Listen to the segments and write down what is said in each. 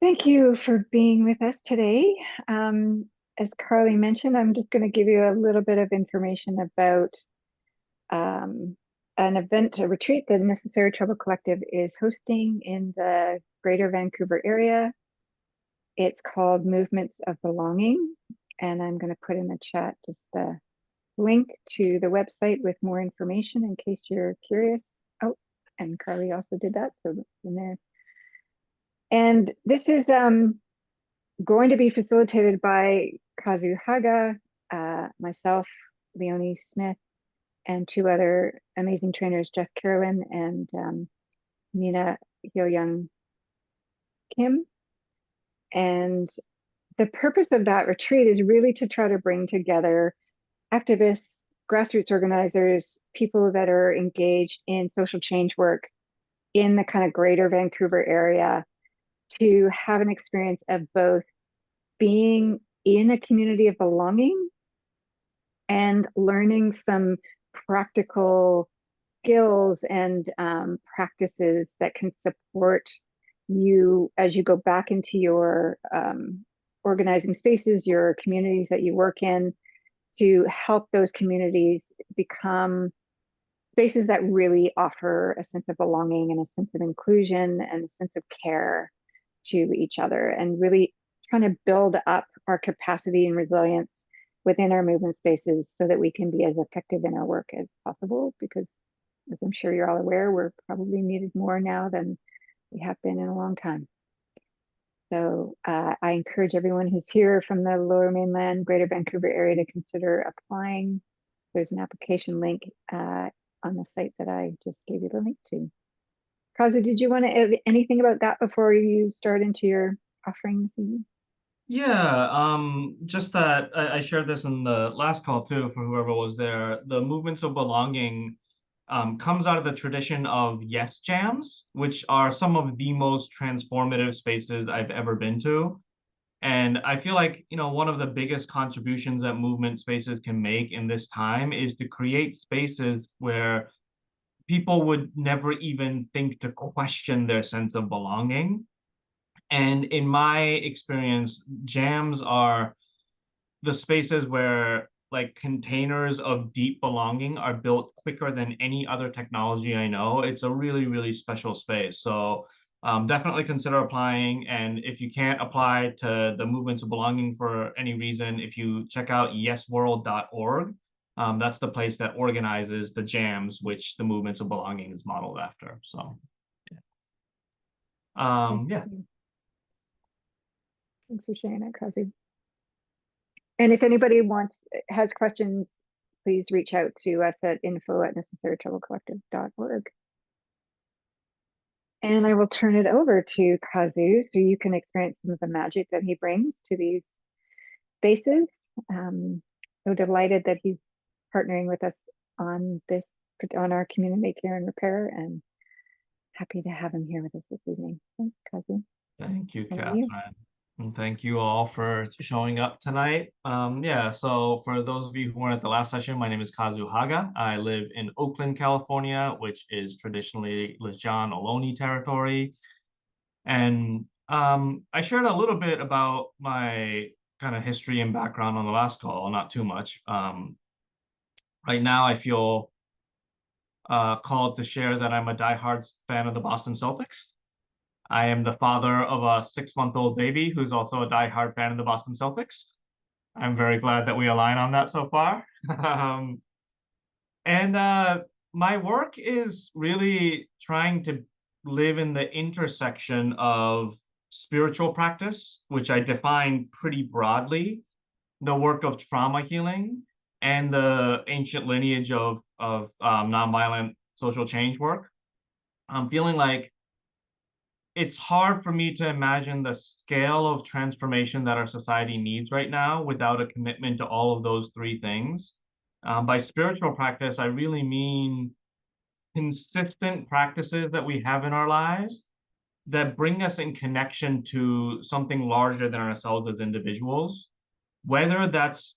Thank you for being with us today. As Carly mentioned, I'm just going to give you a little bit of information about an event, a retreat that Necessary Trouble Collective is hosting in the Greater Vancouver area. It's called Movements of Belonging, and I'm going to put in the chat just the link to the website with more information in case you're curious. Oh, and Carly also did that, so it's in there. And this is going to be facilitated by Kazu Haga, myself, Leonie Smith, and two other amazing trainers, Jeff Carolyn and Nina Hyo-young Kim. And the purpose of that retreat is really to try to bring together activists, grassroots organizers, people that are engaged in social change work in the kind of greater Vancouver area to have an experience of both being in a community of belonging and learning some practical skills and practices that can support you as you go back into your organizing spaces, your communities that you work in, to help those communities become spaces that really offer a sense of belonging and a sense of inclusion and a sense of care to each other, and really trying to build up our capacity and resilience within our movement spaces so that we can be as effective in our work as possible. Because, as I'm sure you're all aware, we're probably needed more now than we have been in a long time. So I encourage everyone who's here from the Lower Mainland, Greater Vancouver area to consider applying. There's an application link on the site that I just gave you the link to. Kazu, did you want to add anything about that before you start into your offering this evening? Yeah, just that I shared this in the last call too for whoever was there. The movements of belonging comes out of the tradition of yes jams, which are some of the most transformative spaces I've ever been to. And I feel like, one of the biggest contributions that movement spaces can make in this time is to create spaces where people would never even think to question their sense of belonging. And in my experience, jams are the spaces where like containers of deep belonging are built quicker than any other technology I know. It's a really, really special space. So definitely consider applying. And if you can't apply to the movements of belonging for any reason, if you check out yesworld.org, that's the place that organizes the jams, which the movements of belonging is modeled after. So, yeah. Thanks for sharing that, Kazu. And if anybody has questions, please reach out to us at info@necessarytroublecollective.org. And I will turn it over to Kazu so you can experience some of the magic that he brings to these spaces. So delighted that he's partnering with us on our community care and repair, and happy to have him here with us this evening. Thanks, Kazu. Thank you, Over to you. Catherine. And thank you all for showing up tonight. Yeah, so for those of you who weren't at the last session, my name is Kazu Haga. I live in Oakland, California, which is traditionally Lejeune Ohlone territory. And I shared a little bit about my kind of history and background on the last call, not too much. Right now, I feel called to share that I'm a diehard fan of the Boston Celtics. I am the father of a 6-month-old baby who's also a diehard fan of the Boston Celtics. I'm very glad that we align on that so far. And my work is really trying to live in the intersection of spiritual practice, which I define pretty broadly, the work of trauma healing, and the ancient lineage of nonviolent social change work. I'm feeling like it's hard for me to imagine the scale of transformation that our society needs right now without a commitment to all of those three things. By spiritual practice, I really mean consistent practices that we have in our lives that bring us in connection to something larger than ourselves as individuals, whether that's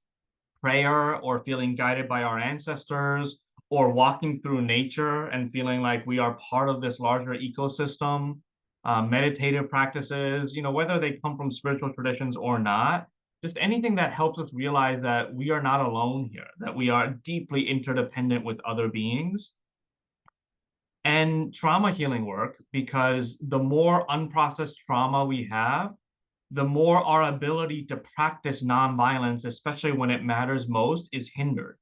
prayer or feeling guided by our ancestors or walking through nature and feeling like we are part of this larger ecosystem, meditative practices, whether they come from spiritual traditions or not, just anything that helps us realize that we are not alone here, that we are deeply interdependent with other beings. And trauma healing work, because the more unprocessed trauma we have, the more our ability to practice nonviolence, especially when it matters most, is hindered.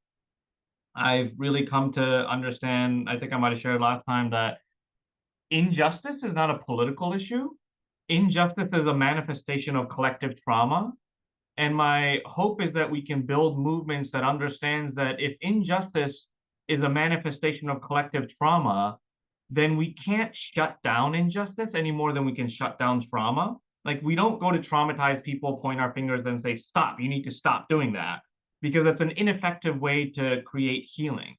I've really come to understand, I think I might have shared last time, that injustice is not a political issue. Injustice is a manifestation of collective trauma. And my hope is that we can build movements that understands that if injustice is a manifestation of collective trauma, then we can't shut down injustice any more than we can shut down trauma. Like, we don't go to traumatize people, point our fingers and say, stop, you need to stop doing that, because that's an ineffective way to create healing.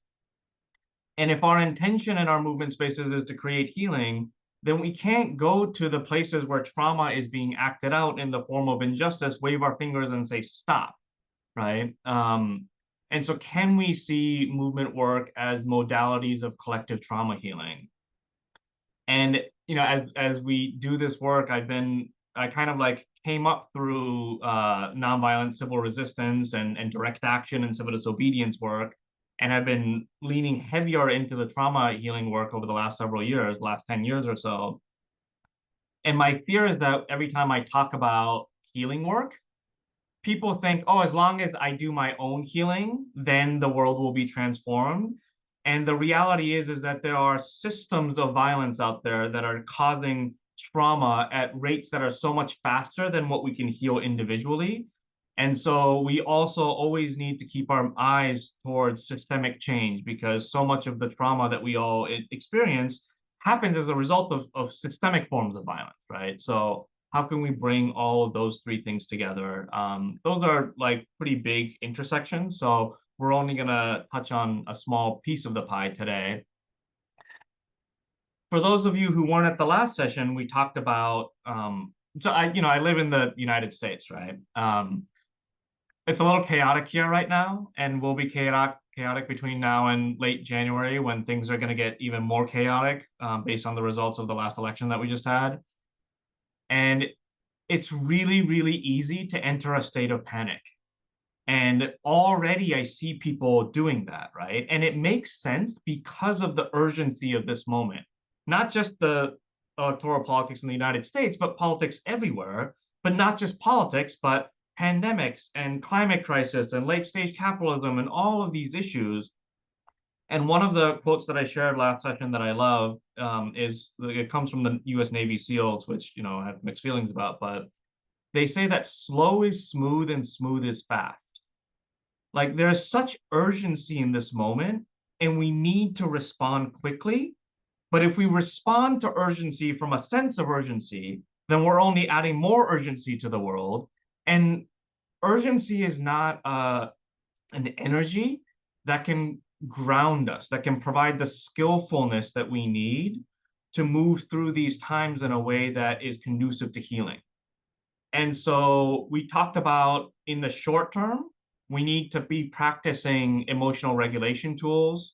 And if our intention in our movement spaces is to create healing, then we can't go to the places where trauma is being acted out in the form of injustice, wave our fingers and say, stop, right? And so can we see movement work as modalities of collective trauma healing? And as we do this work, I kind of like came up through nonviolent civil resistance and direct action and civil disobedience work, and I've been leaning heavier into the trauma healing work over the last several years, last 10 years or so. And my fear is that every time I talk about healing work, people think, oh, as long as I do my own healing, then the world will be transformed. And the reality is that there are systems of violence out there that are causing trauma at rates that are so much faster than what we can heal individually. And so we also always need to keep our eyes towards systemic change, because so much of the trauma that we all experience happens as a result of systemic forms of violence, right? So how can we bring all of those three things together? Those are like pretty big intersections, so we're only going to touch on a small piece of the pie today. For those of you who weren't at the last session, we talked about, so I live in the United States, right? It's a little chaotic here right now, and will be chaotic between now and late January, when things are going to get even more chaotic, based on the results of the last election that we just had. And it's really, really easy to enter a state of panic. And already I see people doing that, right? And it makes sense because of the urgency of this moment, not just the electoral politics in the United States, but politics everywhere, but not just politics, but pandemics and climate crisis and late stage capitalism and all of these issues. And one of the quotes that I shared last session that I love, is, it comes from the US Navy SEALs, which, I have mixed feelings about, but they say that slow is smooth and smooth is fast. Like, there's such urgency in this moment, and we need to respond quickly. But if we respond to urgency from a sense of urgency, then we're only adding more urgency to the world. And urgency is not an energy that can ground us, that can provide the skillfulness that we need to move through these times in a way that is conducive to healing. And so we talked about, in the short term, we need to be practicing emotional regulation tools,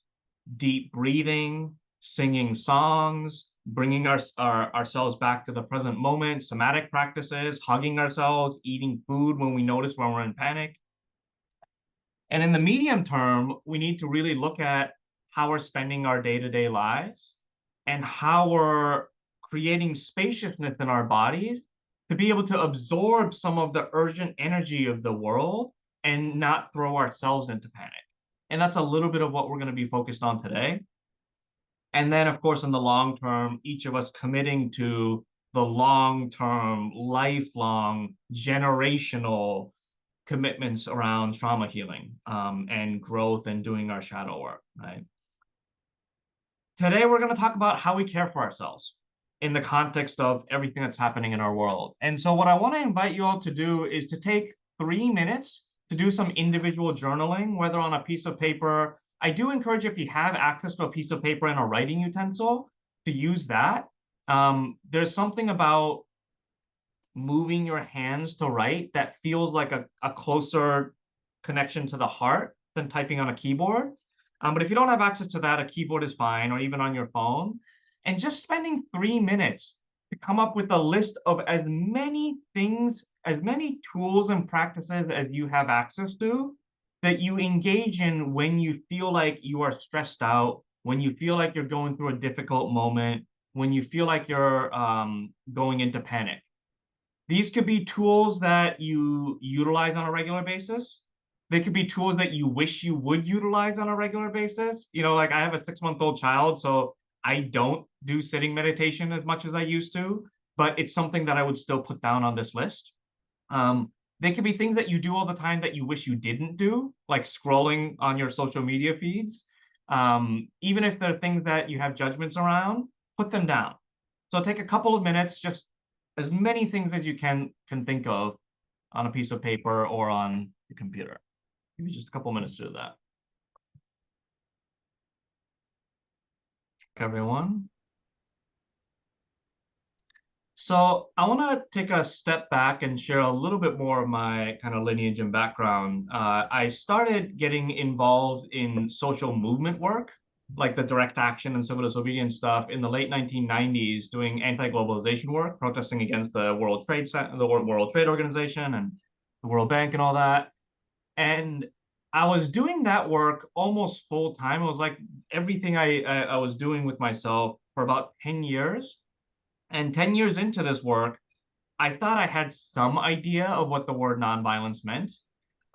deep breathing, singing songs, bringing ourselves back to the present moment, somatic practices, hugging ourselves, eating food when we notice when we're in panic. And in the medium term, we need to really look at how we're spending our day-to-day lives and how we're creating spaciousness in our bodies to be able to absorb some of the urgent energy of the world and not throw ourselves into panic. And that's a little bit of what we're going to be focused on today. And then, of course, in the long term, each of us committing to the long-term, lifelong, generational commitments around trauma healing, and growth, and doing our shadow work, right? Today, we're going to talk about how we care for ourselves in the context of everything that's happening in our world. And so what I want to invite you all to do is to take 3 minutes to do some individual journaling, whether on a piece of paper. I do encourage, if you have access to a piece of paper and a writing utensil, to use that. There's something about moving your hands to write that feels like a closer connection to the heart than typing on a keyboard. But if you don't have access to that, a keyboard is fine, or even on your phone. And just spending 3 minutes to come up with a list of as many things, as many tools and practices as you have access to that you engage in when you feel like you are stressed out, when you feel like you're going through a difficult moment, when you feel like you're going into panic. These could be tools that you utilize on a regular basis. They could be tools that you wish you would utilize on a regular basis. You know, like I have a 6-month-old child, so I don't do sitting meditation as much as I used to, but it's something that I would still put down on this list. They could be things that you do all the time that you wish you didn't do, like scrolling on your social media feeds. Even if they're things that you have judgments around, put them down. So take a couple of minutes, just as many things as you can think of on a piece of paper or on the computer. Give you just a couple minutes to do that. Everyone. So I want to take a step back and share a little bit more of my kind of lineage and background. I started getting involved in social movement work, like the direct action and civil disobedience stuff, in the late 1990s, doing anti-globalization work, protesting against the World Trade Organization and the World Bank and all that. And I was doing that work almost full time. It was like everything I was doing with myself for about 10 years. And 10 years into this work, I thought I had some idea of what the word nonviolence meant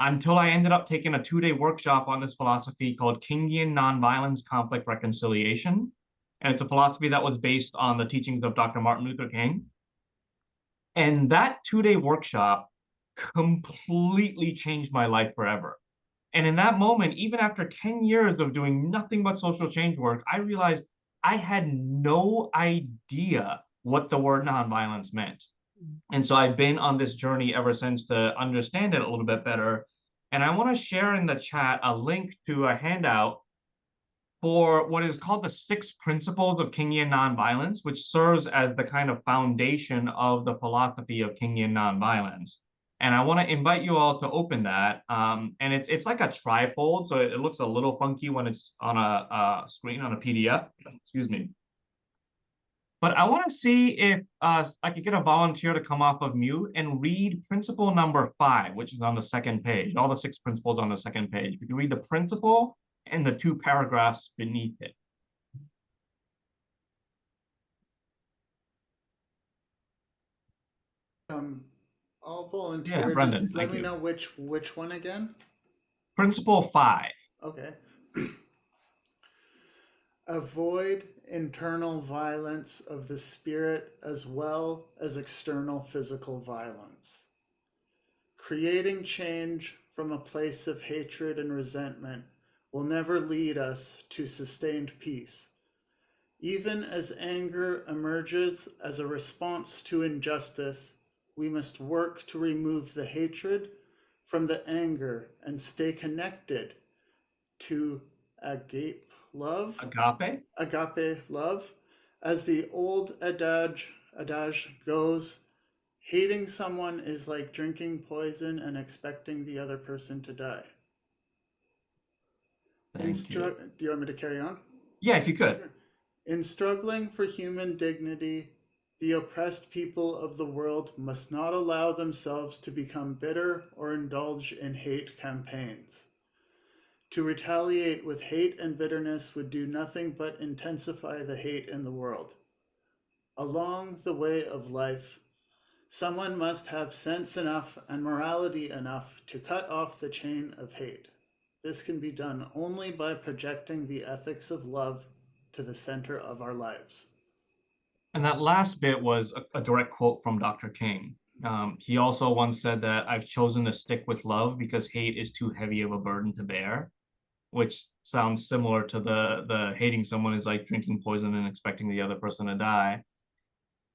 until I ended up taking a 2-day workshop on this philosophy called Kingian Nonviolence Conflict Reconciliation. And it's a philosophy that was based on the teachings of Dr. Martin Luther King. And that 2-day workshop completely changed my life forever. And in that moment, even after 10 years of doing nothing but social change work, I realized I had no idea what the word nonviolence meant. And so I've been on this journey ever since to understand it a little bit better. And I want to share in the chat a link to a handout for what is called the 6 principles of Kingian nonviolence, which serves as the kind of foundation of the philosophy of Kingian nonviolence. And I want to invite you all to open that. And it's like a trifold, so it looks a little funky when it's on a screen on a PDF. Excuse me. But I want to see if I could get a volunteer to come off of mute and read principle number 5, which is on the second page. All the 6 principles on the second page. You can read the principle and the 2 paragraphs beneath it. I'll volunteer. Yeah, Brendan, Just let thank me you. know which one again. Principle 5. Okay. Avoid internal violence of the spirit as well as external physical violence. Creating change from a place of hatred and resentment will never lead us to sustained peace. Even as anger emerges as a response to injustice, we must work to remove the hatred from the anger and stay connected to agape love, agape love. As the old adage goes, hating someone is like drinking poison and expecting the other person to die. Thank you. Do you want me to carry on? Yeah, if you could. In struggling for human dignity, the oppressed people of the world must not allow themselves to become bitter or indulge in hate campaigns. To retaliate with hate and bitterness would do nothing but intensify the hate in the world. Along the way of life, someone must have sense enough and morality enough to cut off the chain of hate. This can be done only by projecting the ethics of love to the center of our lives. And that last bit was a direct quote from Dr. King. He also once said that I've chosen to stick with love because hate is too heavy of a burden to bear, which sounds similar to the hating someone is like drinking poison and expecting the other person to die.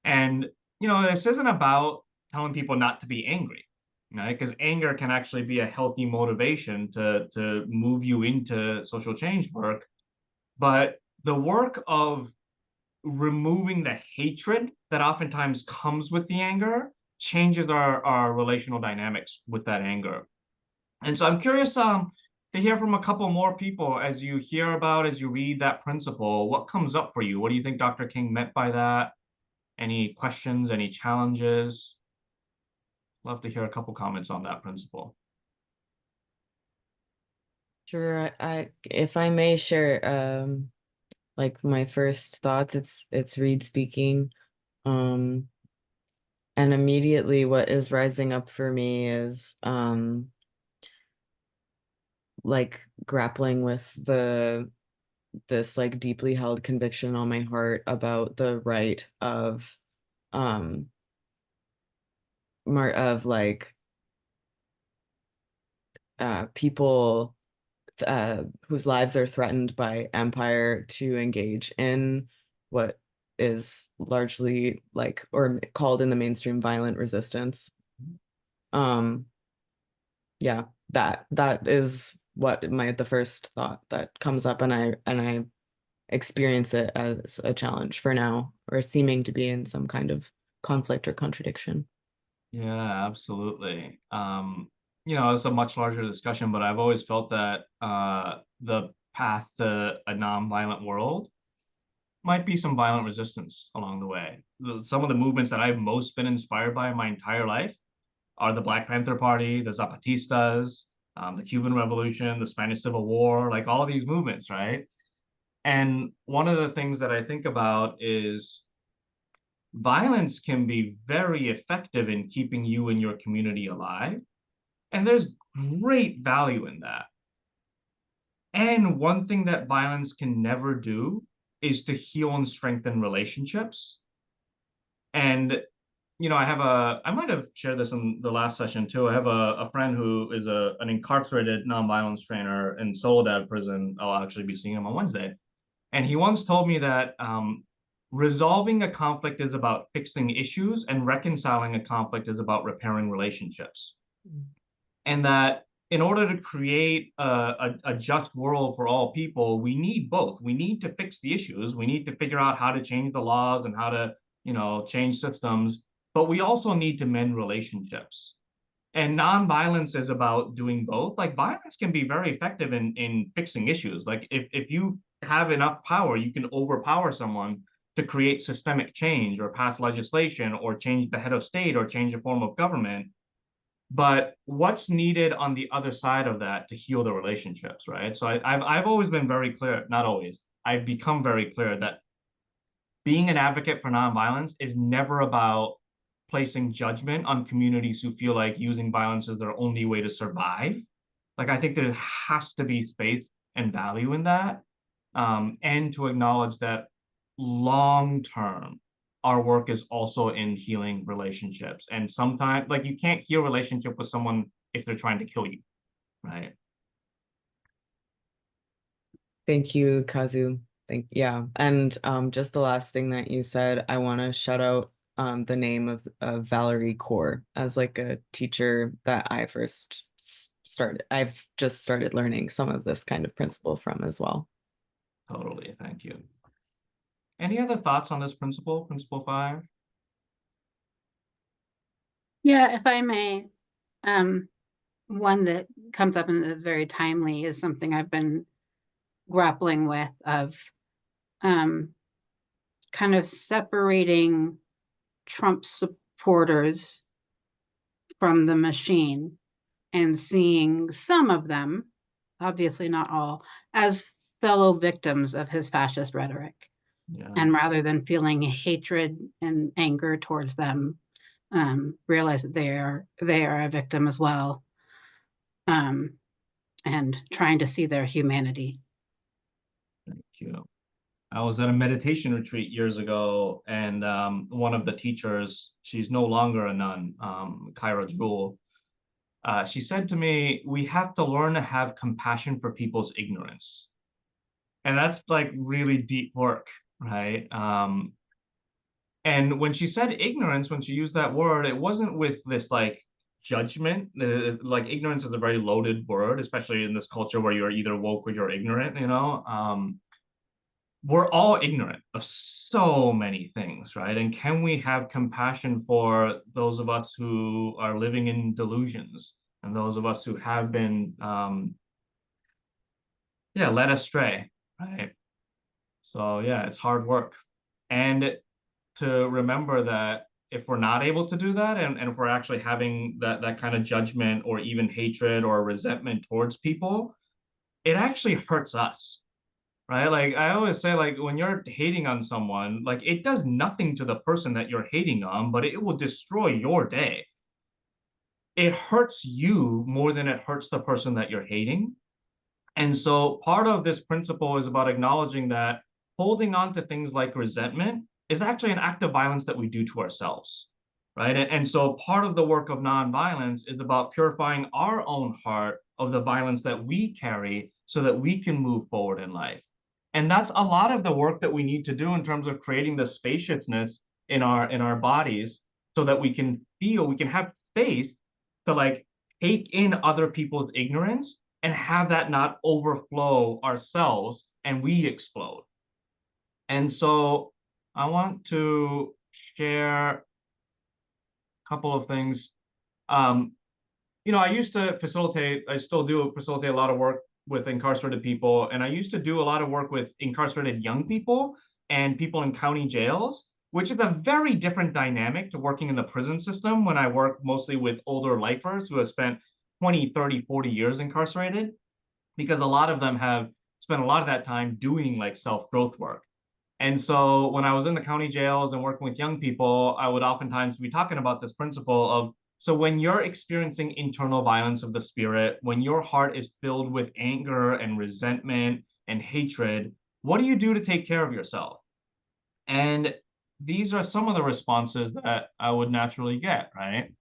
And this isn't about telling people not to be angry, right? Because anger can actually be a healthy motivation to move you into social change work. But the work of removing the hatred that oftentimes comes with the anger changes our relational dynamics with that anger. And so I'm curious to hear from a couple more people as you read that principle. What comes up for you? What do you think Dr. King meant by that? Any questions, any challenges? Love to hear a couple comments on that principle. Sure, I if I may share like my first thoughts, it's Reed speaking. And immediately what is rising up for me is like grappling with this like deeply held conviction on my heart about the right of like people whose lives are threatened by empire to engage in what is largely like or called in the mainstream violent resistance. Yeah, that is what the first thought that comes up, and I experience it as a challenge for now, or seeming to be in some kind of conflict or contradiction. Yeah, absolutely. It's a much larger discussion, but I've always felt that the path to a non-violent world might be some violent resistance along the way. Some of the movements that I've most been inspired by in my entire life are the Black Panther Party, the Zapatistas, the Cuban Revolution, the Spanish Civil War, like all of these movements, right? And one of the things that I think about is violence can be very effective in keeping you and your community alive. And there's great value in that. And one thing that violence can never do is to heal and strengthen relationships. And I might have shared this in the last session too. I have a friend who is an incarcerated nonviolence trainer in Soledad prison. I'll actually be seeing him on Wednesday. And he once told me that resolving a conflict is about fixing issues, and reconciling a conflict is about repairing relationships. And that in order to create a just world for all people, we need both. We need to fix the issues. We need to figure out how to change the laws and how to, change systems. But we also need to mend relationships. And nonviolence is about doing both. Like violence can be very effective in fixing issues. Like if you have enough power, you can overpower someone to create systemic change or pass legislation or change the head of state or change a form of government. But what's needed on the other side of that to heal the relationships, right? So I've always been very clear, not always, I've become very clear that being an advocate for nonviolence is never about placing judgment on communities who feel like using violence is their only way to survive. Like I think there has to be space and value in that, and to acknowledge that long term, our work is also in healing relationships. And sometimes, like you can't heal a relationship with someone if they're trying to kill you, right? Thank you, Kazu. Yeah. And just the last thing that you said, I want to shout out the name of Valerie Kaur as like a teacher that I've just started learning some of this kind of principle from as well. Totally, thank you. Any other thoughts on this principle, principle 5? Yeah, if I may, one that comes up and is very timely is something I've been grappling with of kind of separating Trump supporters from the machine and seeing some of them, obviously not all, as fellow victims of his fascist rhetoric. Yeah. And rather than feeling hatred and anger towards them, realize that they are a victim as well, and trying to see their humanity. Thank you. I was at a meditation retreat years ago, and one of the teachers, she's no longer a nun, Kyra Jewel, she said to me, we have to learn to have compassion for people's ignorance. And that's like really deep work, right? And when she said ignorance, when she used that word, it wasn't with this like judgment. Like ignorance is a very loaded word, especially in this culture where you're either woke or you're ignorant, we're all ignorant of so many things, right? And can we have compassion for those of us who are living in delusions and those of us who have been, led astray, right? So yeah, it's hard work. And to remember that if we're not able to do that, and if we're actually having that kind of judgment or even hatred or resentment towards people, it actually hurts us, right? Like I always say, like when you're hating on someone, like it does nothing to the person that you're hating on, but it will destroy your day. It hurts you more than it hurts the person that you're hating. And so part of this principle is about acknowledging that holding on to things like resentment is actually an act of violence that we do to ourselves, right? And so part of the work of nonviolence is about purifying our own heart of the violence that we carry so that we can move forward in life. And that's a lot of the work that we need to do in terms of creating the spaciousness in our bodies so that we can feel, we can have space to like take in other people's ignorance and have that not overflow ourselves and we explode. And so I want to share a couple of things. Um, I used to facilitate, I still do facilitate a lot of work with incarcerated people, and I used to do a lot of work with incarcerated young people and people in county jails, which is a very different dynamic to working in the prison system when I work mostly with older lifers who have spent 20, 30, 40 years incarcerated, because a lot of them have spent a lot of that time doing like self-growth work. And so when I was in the county jails and working with young people, I would oftentimes be talking about this principle of, so when you're experiencing internal violence of the spirit, when your heart is filled with anger and resentment and hatred, what do you do to take care of yourself? And these are some of the responses that I would naturally get, right?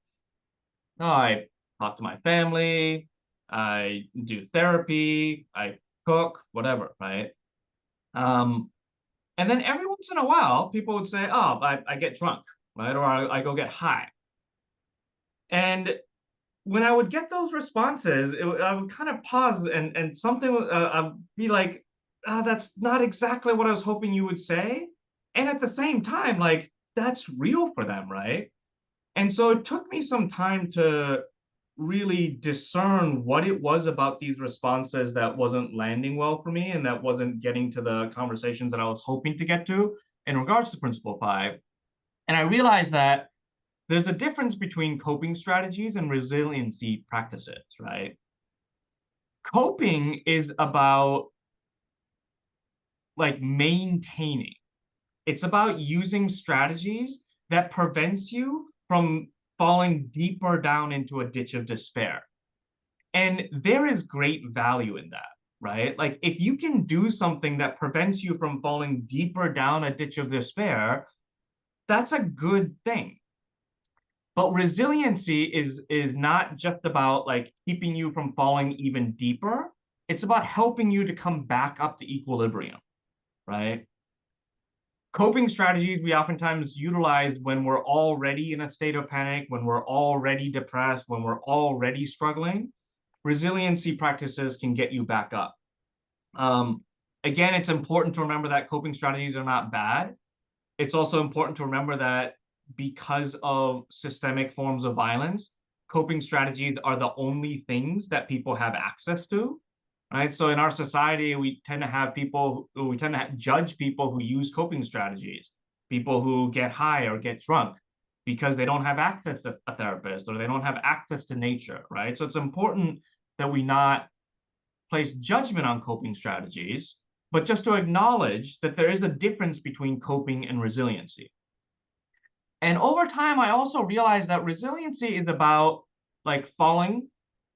Oh, I talk to my family, I do therapy, I cook, whatever, right? And then every once in a while, people would say, oh, I get drunk, right? Or I go get high. And when I would get those responses, I would kind of pause and something, I'd be like, that's not exactly what I was hoping you would say. And at the same time, like, that's real for them, right? And so it took me some time to really discern what it was about these responses that wasn't landing well for me and that wasn't getting to the conversations that I was hoping to get to in regards to Principle 5. And I realized that there's a difference between coping strategies and resiliency practices, right? Coping is about like maintaining. It's about using strategies that prevents you from falling deeper down into a ditch of despair. And there is great value in that, right? Like if you can do something that prevents you from falling deeper down a ditch of despair, that's a good thing. But resiliency is not just about like keeping you from falling even deeper. It's about helping you to come back up to equilibrium, right? Coping strategies we oftentimes utilize when we're already in a state of panic, when we're already depressed, when we're already struggling. Resiliency practices can get you back up. Again, it's important to remember that coping strategies are not bad. It's also important to remember that because of systemic forms of violence, coping strategies are the only things that people have access to, right? So in our society, we tend to judge people who use coping strategies, people who get high or get drunk because they don't have access to a therapist or they don't have access to nature, right? So it's important that we not place judgment on coping strategies, but just to acknowledge that there is a difference between coping and resiliency. And over time, I also realized that resiliency is about like falling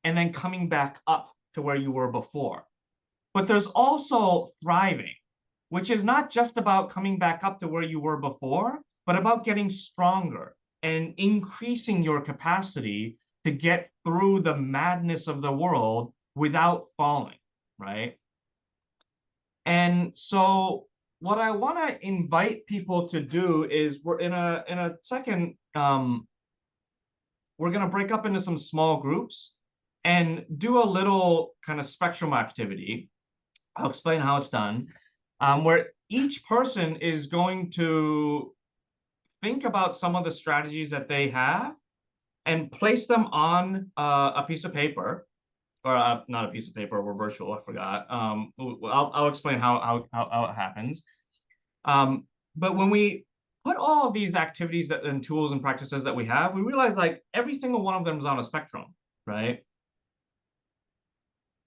and then coming back up to where you were before. But there's also thriving, which is not just about coming back up to where you were before, but about getting stronger and increasing your capacity to get through the madness of the world without falling, right? And so what I want to invite people to do is we're in a second, we're going to break up into some small groups and do a little kind of spectrum activity. I'll explain how it's done, where each person is going to think about some of the strategies that they have and place them on a piece of paper, or not a piece of paper, we're virtual, I forgot. I'll explain how it happens. But when we put all of these activities and tools and practices that we have, we realize like every single one of them is on a spectrum, right?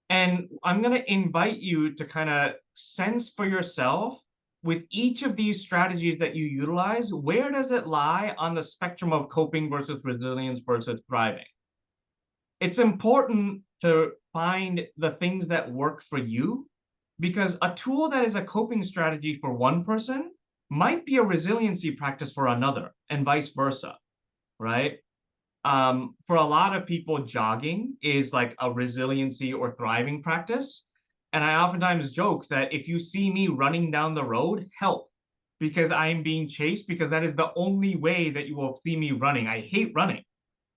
And I'm going to invite you to kind of sense for yourself with each of these strategies that you utilize, where does it lie on the spectrum of coping versus resilience versus thriving? It's important to find the things that work for you, because a tool that is a coping strategy for one person might be a resiliency practice for another, and vice versa, right? For a lot of people, jogging is like a resiliency or thriving practice. And I oftentimes joke that if you see me running down the road, help, because I am being chased, because that is the only way that you will see me running. I hate running,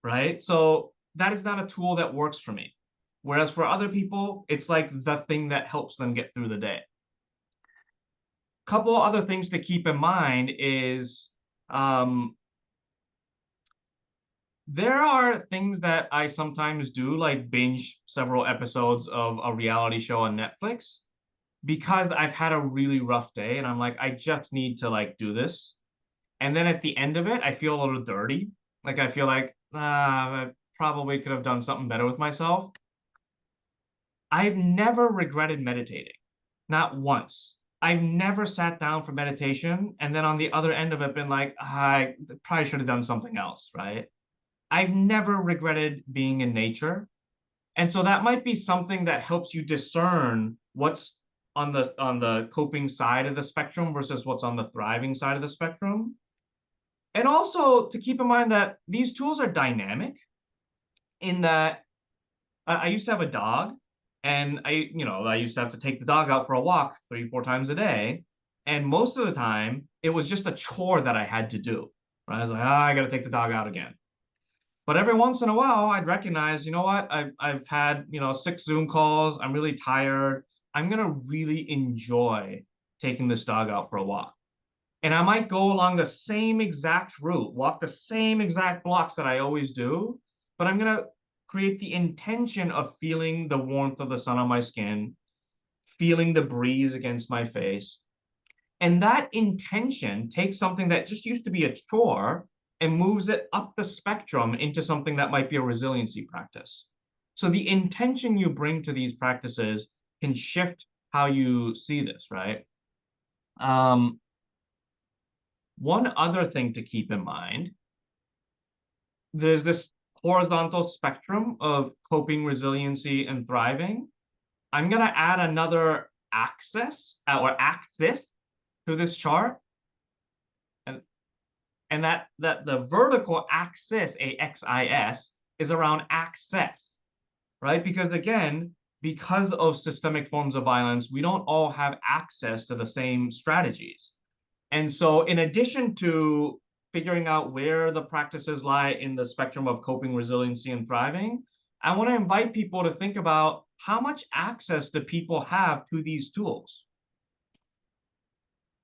right? So that is not a tool that works for me. Whereas for other people, it's like the thing that helps them get through the day. Couple other things to keep in mind is there are things that I sometimes do, like binge several episodes of a reality show on Netflix, because I've had a really rough day and I'm like, I just need to like do this. And then at the end of it, I feel a little dirty. Like I feel like, I probably could have done something better with myself. I've never regretted meditating, not once. I've never sat down for meditation and then on the other end of it been like, I probably should have done something else, right? I've never regretted being in nature. And so that might be something that helps you discern what's on the coping side of the spectrum versus what's on the thriving side of the spectrum. And also to keep in mind that these tools are dynamic in that I used to have a dog, and I used to have to take the dog out for a walk 3, 4 times a day. And most of the time it was just a chore that I had to do. Right? I was like, I got to take the dog out again. But every once in a while, I'd recognize, you know what, I've had 6 Zoom calls. I'm really tired. I'm gonna really enjoy taking this dog out for a walk. And I might go along the same exact route, walk the same exact blocks that I always do, but I'm gonna create the intention of feeling the warmth of the sun on my skin, feeling the breeze against my face. And that intention takes something that just used to be a chore and moves it up the spectrum into something that might be a resiliency practice. So the intention you bring to these practices can shift how you see this, right? One other thing to keep in mind, there's this horizontal spectrum of coping, resiliency, and thriving. I'm going to add another axis to this chart. And that the vertical axis, AXIS, is around access, right? Because again, because of systemic forms of violence, we don't all have access to the same strategies. And so in addition to figuring out where the practices lie in the spectrum of coping, resiliency, and thriving, I want to invite people to think about how much access do people have to these tools.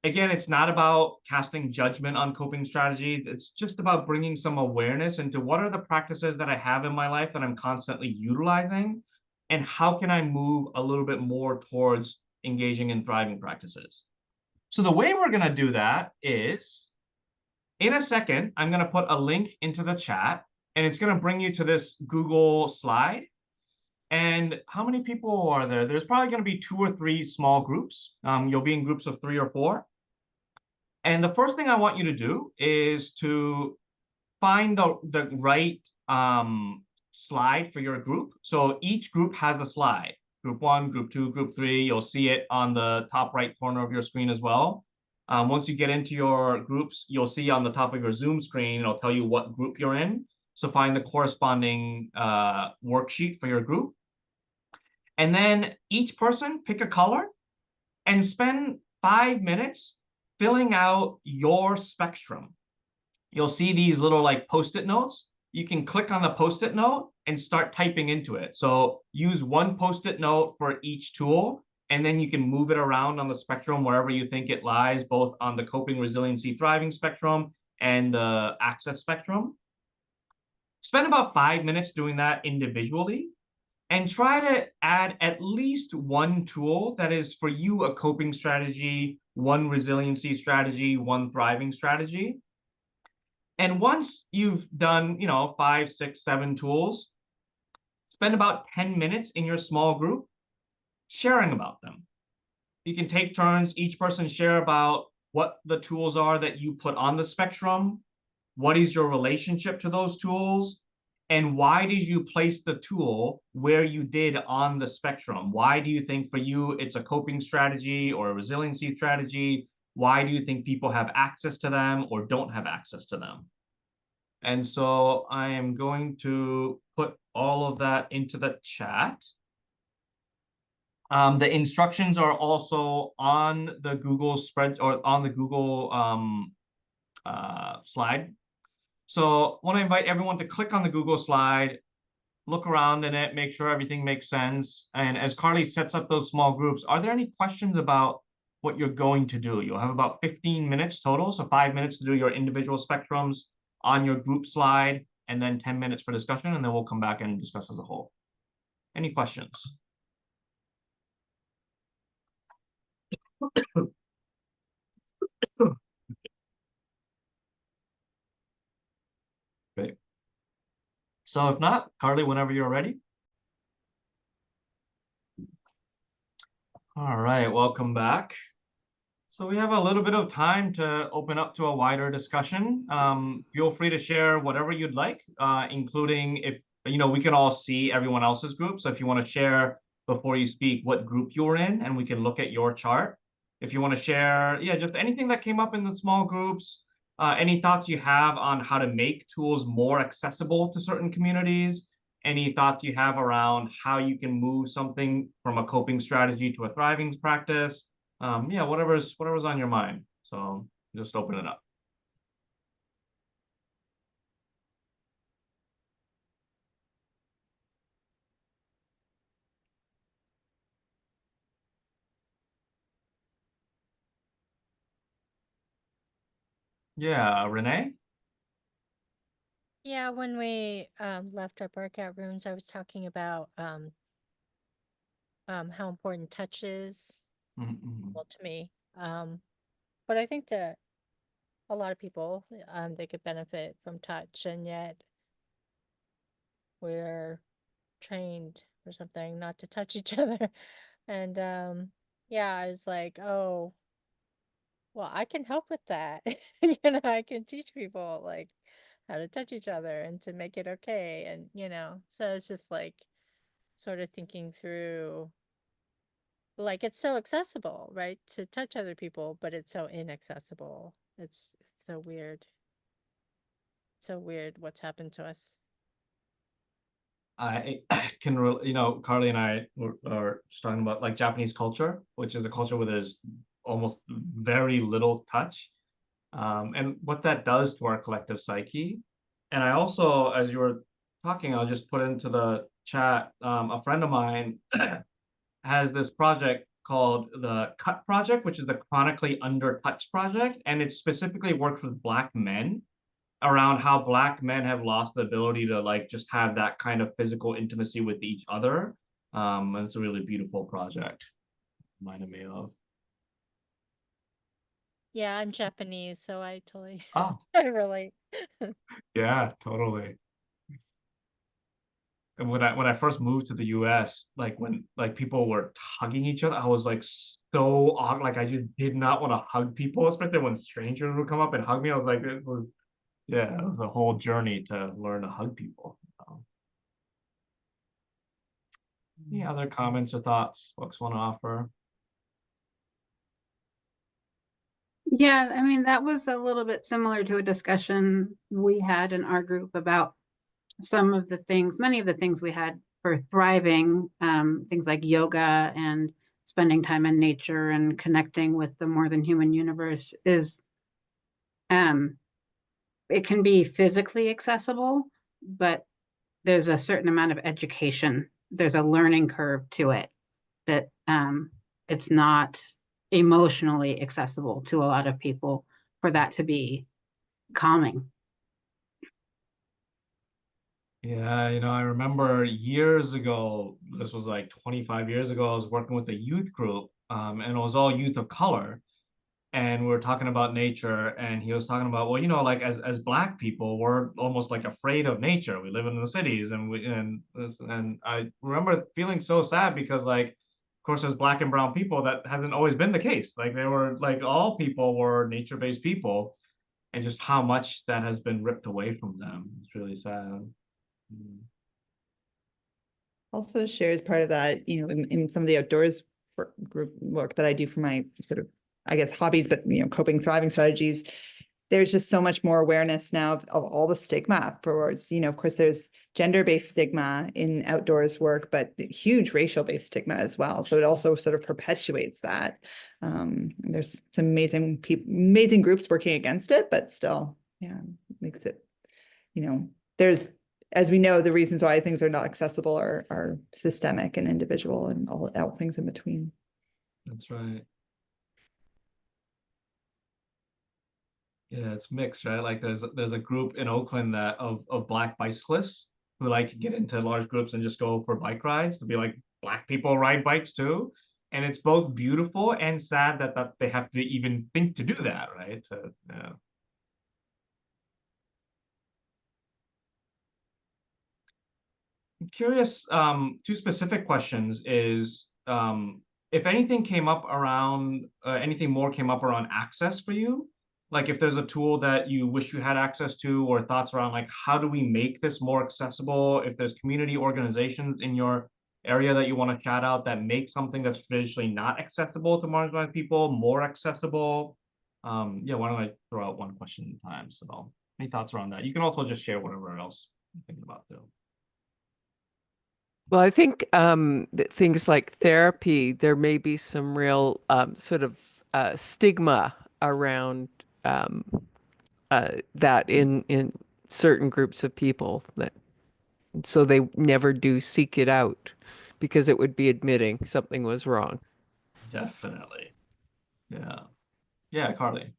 Again, it's not about casting judgment on coping strategies. It's just about bringing some awareness into what are the practices that I have in my life that I'm constantly utilizing, and how can I move a little bit more towards engaging in thriving practices. So the way we're going to do that is, in a second, I'm going to put a link into the chat, and it's going to bring you to this Google slide. And how many people are there? There's probably going to be 2 or 3 small groups. You'll be in groups of 3 or 4. And the first thing I want you to do is to find the right slide for your group. So each group has a slide. Group 1, Group 2, Group 3. You'll see it on the top right corner of your screen as well. Once you get into your groups, you'll see on the top of your Zoom screen, it'll tell you what group you're in. So find the corresponding worksheet for your group. And then each person pick a color and spend 5 minutes filling out your spectrum. You'll see these little like Post-it notes. You can click on the Post-it note and start typing into it. So use one Post-it note for each tool, and then you can move it around on the spectrum wherever you think it lies, both on the coping, resiliency, thriving spectrum and the access spectrum. Spend about 5 minutes doing that individually, and try to add at least one tool that is for you a coping strategy, one resiliency strategy, one thriving strategy. And once you've done, 5, 6, 7 tools, spend about 10 minutes in your small group sharing about them. You can take turns, each person share about what the tools are that you put on the spectrum, what is your relationship to those tools, and why did you place the tool where you did on the spectrum? Why do you think for you it's a coping strategy or a resiliency strategy? Why do you think people have access to them or don't have access to them? And so I am going to put all of that into the chat. The instructions are also on the Google spread or on the Google slide. So I want to invite everyone to click on the Google slide, look around in it, make sure everything makes sense. And as Carly sets up those small groups, are there any questions about what you're going to do? You'll have about 15 minutes total, so 5 minutes to do your individual spectrums on your group slide, and then 10 minutes for discussion, and then we'll come back and discuss as a whole. Any questions? Great. So if not, Carly, whenever you're ready. All right, welcome back. So we have a little bit of time to open up to a wider discussion. Feel free to share whatever you'd like, including if, we can all see everyone else's group. So if you want to share before you speak what group you're in, and we can look at your chart. If you want to share, just anything that came up in the small groups, any thoughts you have on how to make tools more accessible to certain communities, any thoughts you have around how you can move something from a coping strategy to a thriving practice. Whatever's on your mind. So just open it up. Yeah, Renee? Yeah, when we left our breakout rooms, I was talking about how important touch is Mm-hmm. well to me. But I think that a lot of people they could benefit from touch, and yet we're trained or something not to touch each other. And yeah, I was like, oh, well, I can help with that. I can teach people like how to touch each other and to make it okay. And so it's just like sort of thinking through like it's so accessible, right? To touch other people, but it's so inaccessible. It's so weird. So weird what's happened to us. I can, Carly and I are just talking about like Japanese culture, which is a culture where there's almost very little touch, and what that does to our collective psyche. And I also, as you were talking, I'll just put into the chat, a friend of mine has this project called the CUT Project, which is the Chronically Undertouched Project, and it specifically works with Black men around how Black men have lost the ability to like just have that kind of physical intimacy with each other. And it's a really beautiful project. Reminded me of. Yeah, I'm Japanese, so I totally Oh, I relate. yeah, totally. And when I first moved to the US, like when like people were hugging each other, I was like so awkward. Like I just did not want to hug people, especially when strangers would come up and hug me. I was like, it was a whole journey to learn to hug people. Any other comments or thoughts folks want to offer? Yeah, I mean, that was a little bit similar to a discussion we had in our group about some of the things, many of the things we had for thriving, things like yoga and spending time in nature and connecting with the more than human universe is, it can be physically accessible, but there's a certain amount of education. There's a learning curve to it that it's not emotionally accessible to a lot of people for that to be calming. Yeah, I remember years ago, this was like 25 years ago, I was working with a youth group, and it was all youth of color. and we were talking about nature, and he was talking about, well, you know, like as Black people, we're almost like afraid of nature. We live in the cities, and I remember feeling so sad because, like, of course, as Black and brown people, that hasn't always been the case. Like, they were like, all people were nature-based people, and just how much that has been ripped away from them. It's really sad. Mm. Also shares part of that, you know, in some of the outdoors group work that I do for my sort of, I guess, hobbies, but, you know, coping, thriving strategies. There's just so much more awareness now of all the stigma towards, you know, of course, there's gender-based stigma in outdoors work, but huge racial-based stigma as well. So it also sort of perpetuates that. There's some amazing groups working against it, but still, yeah, makes it, you know, there's, as we know, the reasons why things are not accessible are systemic and individual and all things in between. That's right. Yeah, it's mixed, right? Like there's a group in Oakland that of Black bicyclists who like get into large groups and just go for bike rides to be like, Black people ride bikes too. And it's both beautiful and sad that they have to even think to do that, right? Yeah. I'm curious, two specific questions is, if anything came up around, anything more came up around access for you, like if there's a tool that you wish you had access to, or thoughts around like, how do we make this more accessible? If there's community organizations in your area that you want to shout out that make something that's traditionally not accessible to marginalized people more accessible. Yeah, why don't I throw out one question at a time? So any thoughts around that? You can also just share whatever else you're thinking about too. Well, I think that things like therapy, there may be some real sort of stigma around that in certain groups of people, that so they never do seek it out because it would be admitting something was wrong. Definitely. Yeah. Yeah, Carly.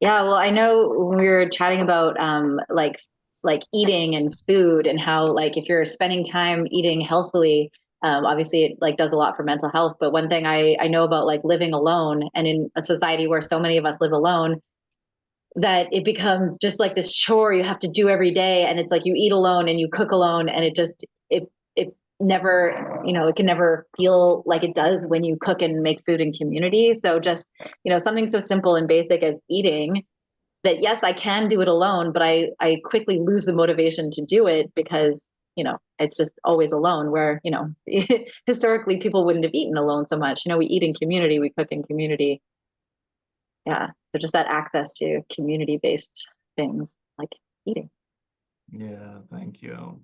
Yeah, well, I know when we were chatting about like eating and food and how like if you're spending time eating healthily, obviously it like does a lot for mental health. But one thing I know about like living alone and in a society where so many of us live alone, that it becomes just like this chore you have to do every day, and it's like you eat alone and you cook alone, and it never, you know, it can never feel like it does when you cook and make food in community. So just, you know, something so simple and basic as eating, that yes, I can do it alone, but I quickly lose the motivation to do it because, you know, it's just always alone, where, you know, historically people wouldn't have eaten alone so much. You know, we eat in community, we cook in community. Yeah. So just that access to community-based things like eating. Yeah, thank you.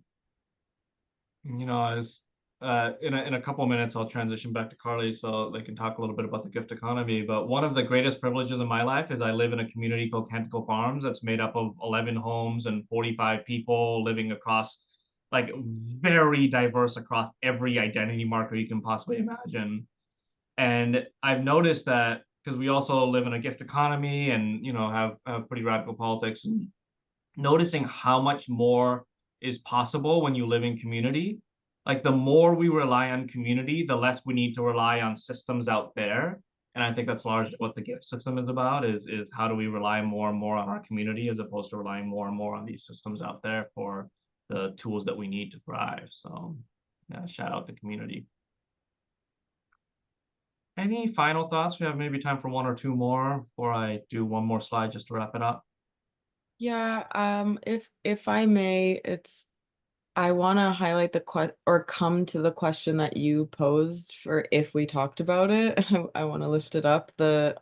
You know, as in a couple minutes, I'll transition back to Carly so they can talk a little bit about the gift economy. But one of the greatest privileges in my life is I live in a community called Canticle Farms that's made up of 11 homes and 45 people living across, like, very diverse across every identity marker you can possibly imagine. And I've noticed that because we also live in a gift economy and, you know, have pretty radical politics, and noticing how much more is possible when you live in community. Like the more we rely on community, the less we need to rely on systems out there. And I think that's largely what the gift system is about, is how do we rely more and more on our community as opposed to relying more and more on these systems out there for the tools that we need to thrive. So yeah, shout out to community. Any final thoughts? We have maybe time for one or two more before I do one more slide just to wrap it up. Yeah, if I may, I want to highlight or come to the question that you posed for if we talked about it. I want to lift it up. Kazu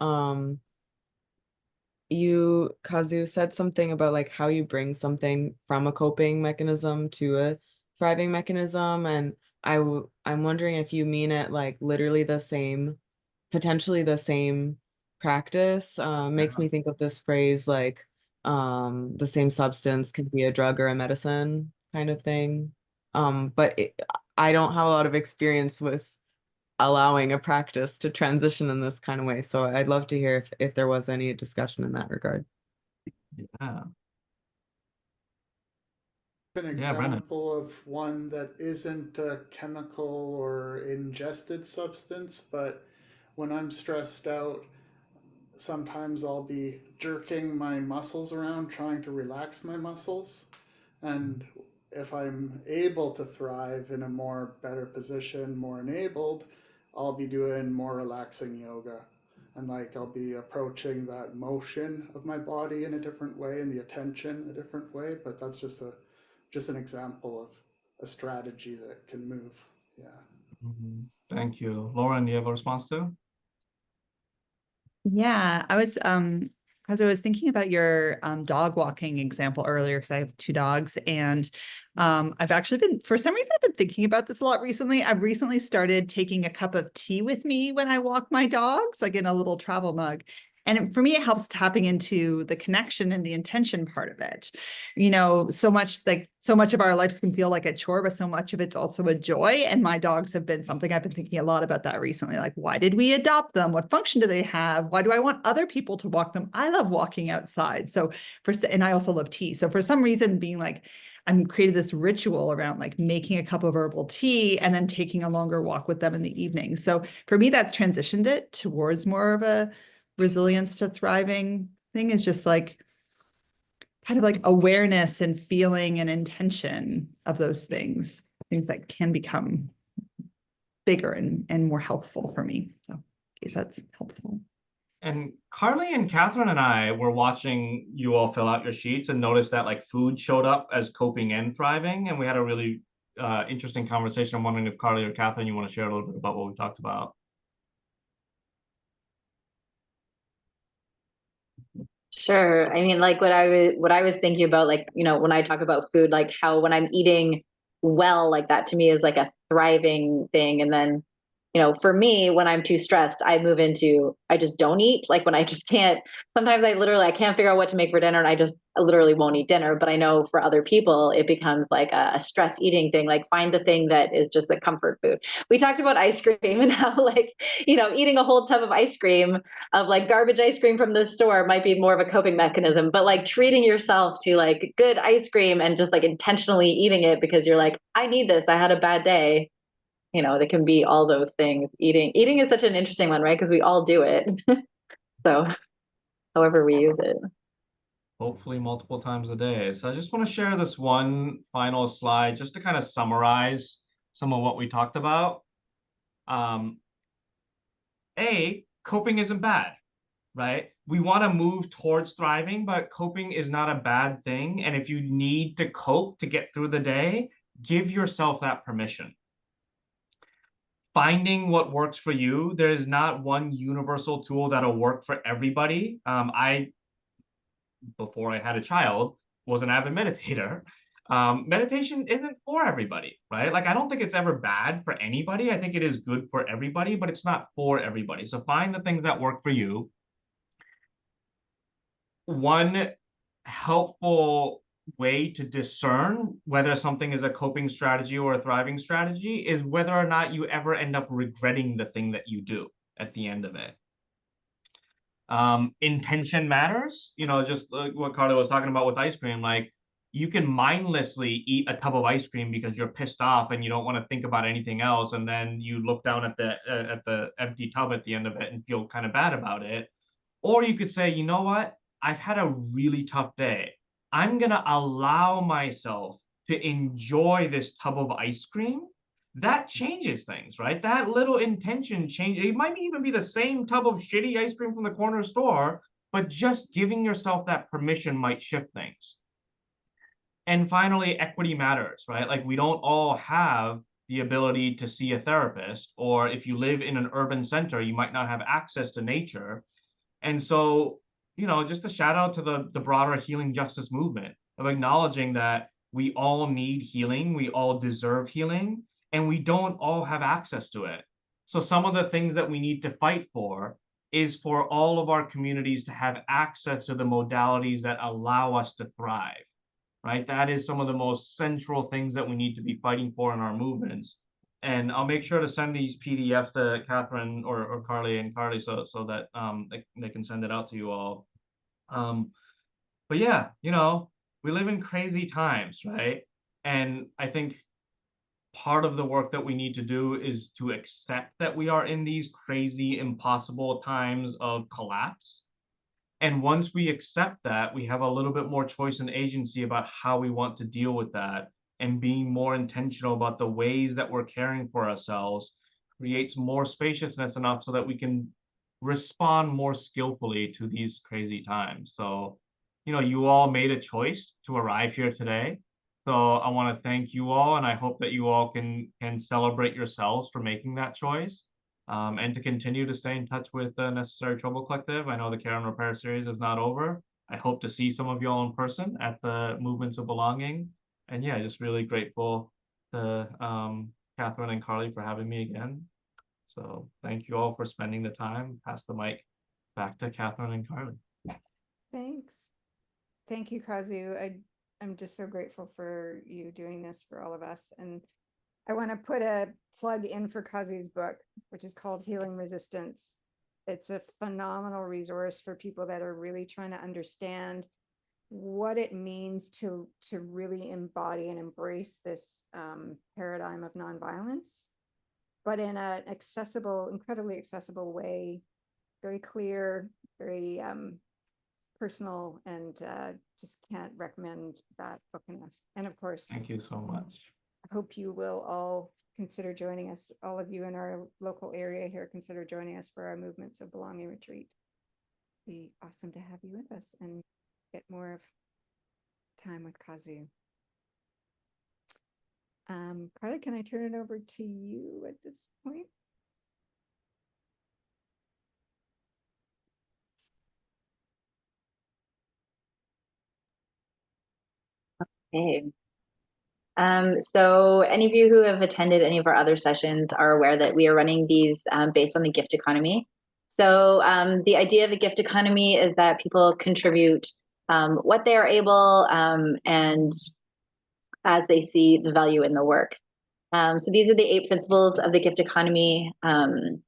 said something about like how you bring something from a coping mechanism to a thriving mechanism, and I'm wondering if you mean it like literally the same, potentially the same practice. Makes me think of this phrase like the same substance can be a drug or a medicine kind of thing. But I don't have a lot of experience with allowing a practice to transition in this kind of way. So I'd love to hear if there was any discussion in that regard. Yeah. An Yeah, Brennan. example of one that isn't a chemical or ingested substance, but When I'm stressed out, sometimes I'll be jerking my muscles around, trying to relax my muscles. And if I'm able to thrive in a more better position, more enabled, I'll be doing more relaxing yoga. And like I'll be approaching that motion of my body in a different way and the attention a different way. But that's just an example of a strategy that can move. Yeah. Thank you. Lauren, do you have a response to? Yeah, as I was thinking about your dog walking example earlier, because I have 2 dogs, and I've actually been, for some reason, I've been thinking about this a lot recently. I've recently started taking a cup of tea with me when I walk my dogs, like in a little travel mug. And for me, it helps tapping into the connection and the intention part of it. So much of our lives can feel like a chore, but so much of it's also a joy. And my dogs have been something I've been thinking a lot about that recently. Like, why did we adopt them? What function do they have? Why do I want other people to walk them? I love walking outside. And I also love tea. So for some reason, being like, I'm created this ritual around like making a cup of herbal tea and then taking a longer walk with them in the evening. So for me, that's transitioned it towards more of a resilience to thriving thing, is just like kind of like awareness and feeling and intention of those things that can become bigger and more helpful for me. So I guess that's helpful. And Carly and Catherine and I were watching you all fill out your sheets and noticed that like food showed up as coping and thriving. And we had a really interesting conversation. I'm wondering if Carly or Catherine, you want to share a little bit about what we talked about. Sure. I mean, like what I was thinking about, like, when I talk about food, like how when I'm eating well, like that to me is like a thriving thing. And then, for me, when I'm too stressed, I move into, I just don't eat. Like when I just can't, sometimes I can't figure out what to make for dinner and I literally won't eat dinner. But I know for other people, it becomes like a stress eating thing. Like find the thing that is just a comfort food. We talked about ice cream and how like, eating a whole tub of ice cream, of like garbage ice cream from the store, might be more of a coping mechanism, but like treating yourself to like good ice cream and just like intentionally eating it because you're like, I need this, I had a bad day. They can be all those things. Eating is such an interesting one, right? Because we all do it. So however we use it. Hopefully multiple times a day. So I just want to share this one final slide just to kind of summarize some of what we talked about. Coping isn't bad, right? We want to move towards thriving, but coping is not a bad thing. And if you need to cope to get through the day, give yourself that permission. Finding what works for you. There is not one universal tool that'll work for everybody. Before I had a child, was an avid meditator. Meditation isn't for everybody, right? Like, I don't think it's ever bad for anybody. I think it is good for everybody, but it's not for everybody. So find the things that work for you. One helpful way to discern whether something is a coping strategy or a thriving strategy is whether or not you ever end up regretting the thing that you do at the end of it. Intention matters, just like what Carly was talking about with ice cream. Like, you can mindlessly eat a tub of ice cream because you're pissed off and you don't want to think about anything else, and then you look down at the empty tub at the end of it and feel kind of bad about it. Or you could say, you know what? I've had a really tough day. I'm gonna allow myself to enjoy this tub of ice cream. That changes things, right? That little intention change. It might even be the same tub of shitty ice cream from the corner store, but just giving yourself that permission might shift things. And finally, equity matters, right? Like, we don't all have the ability to see a therapist, or if you live in an urban center, you might not have access to nature. And so, just a shout out to the broader healing justice movement of acknowledging that we all need healing, we all deserve healing, and we don't all have access to it. So some of the things that we need to fight for is for all of our communities to have access to the modalities that allow us to thrive, right? That is some of the most central things that we need to be fighting for in our movements. And I'll make sure to send these PDFs to Catherine or Carly and Carly so that they can send it out to you all. But yeah, we live in crazy times, right? And I think part of the work that we need to do is to accept that we are in these crazy, impossible times of collapse. And once we accept that, we have a little bit more choice and agency about how we want to deal with that, and being more intentional about the ways that we're caring for ourselves creates more spaciousness enough so that we can respond more skillfully to these crazy times. So, you all made a choice to arrive here today. So I want to thank you all, and I hope that you all can celebrate yourselves for making that choice, and to continue to stay in touch with the Necessary Trouble Collective. I know the Care and Repair series is not over. I hope to see some of you all in person at the Movements of Belonging. And yeah, just really grateful to Catherine and Carly for having me again. So thank you all for spending the time. Pass the mic back to Catherine and Carly. Thanks. Thank you, Kazu. I'm just so grateful for you doing this for all of us. And I want to put a plug in for Kazu's book, which is called Healing Resistance. It's a phenomenal resource for people that are really trying to understand what it means to really embody and embrace this paradigm of nonviolence, but in an accessible, incredibly accessible way, very clear, very personal, and just can't recommend that book enough. And of course, Thank you so much. I hope you will all consider joining us, all of you in our local area here, consider joining us for our Movements of Belonging retreat. It'd be awesome to have you with us and get more of time with Kazu. Carly, can I turn it over to you at this point? Okay. So any of you who have attended any of our other sessions are aware that we are running these based on the gift economy. So the idea of a gift economy is that people contribute what they are able and as they see the value in the work. So these are the 8 principles of the gift economy. And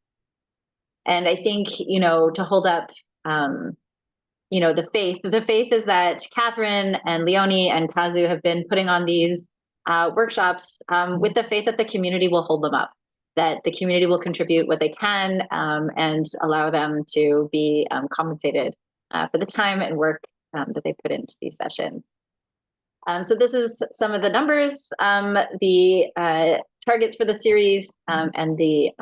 I think, to hold up, the faith is that Catherine and Leonie and Kazu have been putting on these workshops with the faith that the community will hold them up, that the community will contribute what they can and allow them to be compensated for the time and work that they put into these sessions. So this is some of the numbers, the targets for the series, and the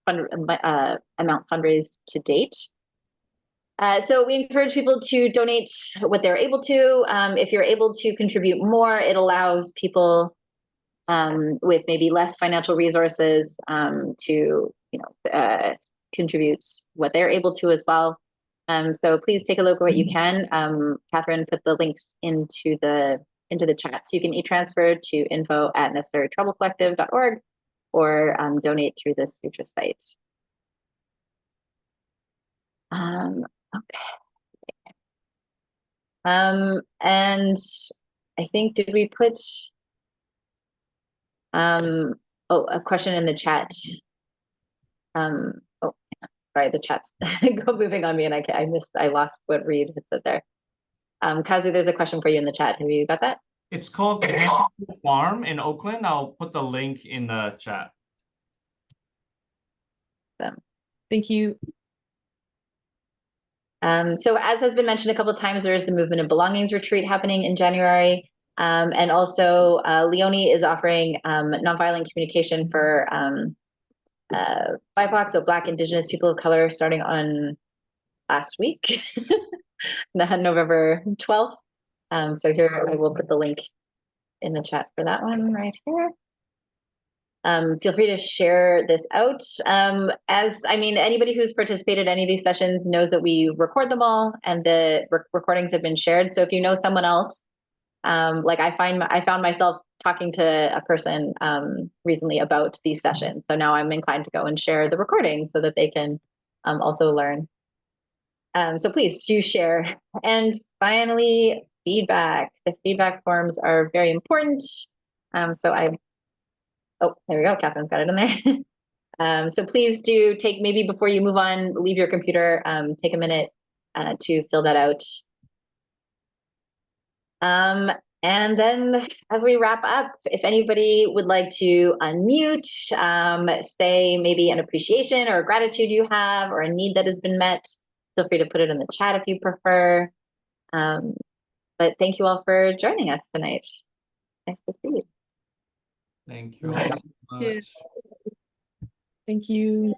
amount fundraised to date. So we encourage people to donate what they're able to. If you're able to contribute more, it allows people with maybe less financial resources to contribute what they're able to as well. So please take a look at what you can. Catherine put the links into the chat, so you can e-transfer to info@necessarytroublecollective.org or donate through the Sutra site. Okay. And I think, did we put a question in the chat? Sorry, the chat's moving on me, and I lost what Reed had said there. Kazu, there's a question for you in the chat. Have you got that? It's called Canton Farm in Oakland. I'll put the link in the chat. Thank you. So as has been mentioned a couple of times, there is the Movement of Belongings retreat happening in January. And also Leonie is offering nonviolent communication for BIPOC, so Black, Indigenous, people of color, starting on last week, November 12th. So here I will put the link in the chat for that one right here. Feel free to share this out. Anybody who's participated in any of these sessions knows that we record them all, and the recordings have been shared. So if you know someone else, like I found myself talking to a person recently about these sessions. So now I'm inclined to go and share the recording so that they can also learn. So please do share. And finally, feedback. The feedback forms are very important. Oh, there we go. Catherine's got it in there. So please do take, maybe before you move on, leave your computer, take a minute to fill that out. And then as we wrap up, if anybody would like to unmute, say maybe an appreciation or a gratitude you have or a need that has been met, feel free to put it in the chat if you prefer. But thank you all for joining us tonight. Nice to see you. Thank you all so much. Thank you.